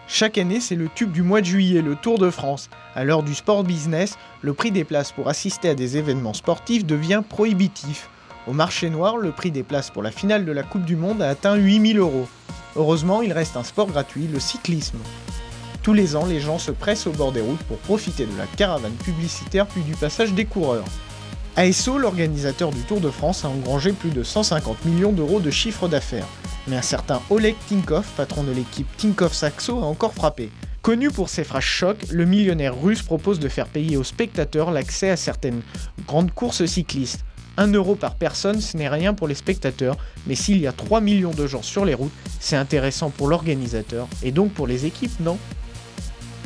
Chaque année, c'est le tube du mois de juillet, le Tour de France. À l'heure du sport business, le prix des places pour assister à des événements sportifs devient prohibitif. Au marché noir, le prix des places pour la finale de la Coupe du Monde a atteint 8 000 €. Heureusement, il reste un sport gratuit, le cyclisme. Tous les ans, les gens se pressent au bord des routes pour profiter de la caravane publicitaire puis du passage des coureurs. ASO, l'organisateur du Tour de France, a engrangé plus de 150 millions d'euros de chiffre d'affaires. Mais un certain Oleg Tinkov, patron de l'équipe Tinkoff Saxo, a encore frappé. Connu pour ses phrases choc, le millionnaire russe propose de faire payer aux spectateurs l'accès à certaines grandes courses cyclistes. 1 € par personne, ce n'est rien pour les spectateurs, mais s'il y a 3 millions de gens sur les routes, c'est intéressant pour l'organisateur, et donc pour les équipes, non ?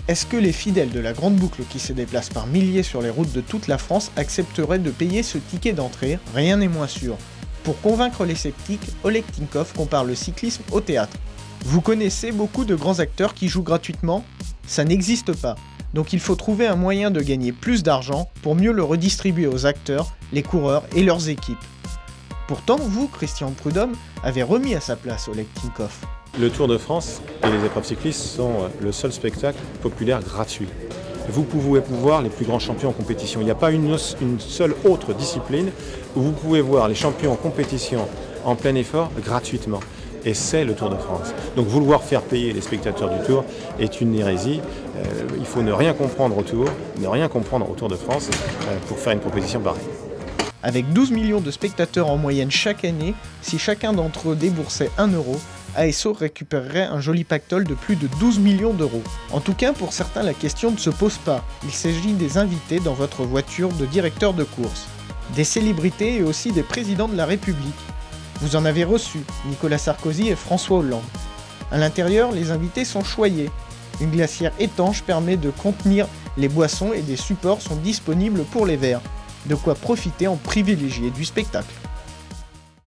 Est-ce que les fidèles de la Grande Boucle qui se déplacent par milliers sur les routes de toute la France accepteraient de payer ce ticket d'entrée ? Rien n'est moins sûr. Pour convaincre les sceptiques, Oleg Tinkov compare le cyclisme au théâtre. Vous connaissez beaucoup de grands acteurs qui jouent gratuitement ? Ça n'existe pas. Donc il faut trouver un moyen de gagner plus d'argent pour mieux le redistribuer aux acteurs, les coureurs et leurs équipes. Pourtant, vous, Christian Prudhomme, avez remis à sa place Oleg Tinkov. Le Tour de France et les épreuves cyclistes sont le seul spectacle populaire gratuit. Vous pouvez voir les plus grands champions en compétition. Il n'y a pas une seule autre discipline où vous pouvez voir les champions en compétition en plein effort gratuitement. Et c'est le Tour de France. Donc vouloir faire payer les spectateurs du Tour est une hérésie. Il faut ne rien comprendre au Tour, ne rien comprendre au Tour de France pour faire une proposition pareille. Avec 12 millions de spectateurs en moyenne chaque année, si chacun d'entre eux déboursait 1 €, ASO récupérerait un joli pactole de plus de 12 millions d'euros. En tout cas, pour certains, la question ne se pose pas. Il s'agit des invités dans votre voiture de directeur de course. Des célébrités et aussi des présidents de la République. Vous en avez reçu, Nicolas Sarkozy et François Hollande. À l'intérieur, les invités sont choyés. Une glacière étanche permet de contenir les boissons et des supports sont disponibles pour les verres. De quoi profiter en privilégié du spectacle.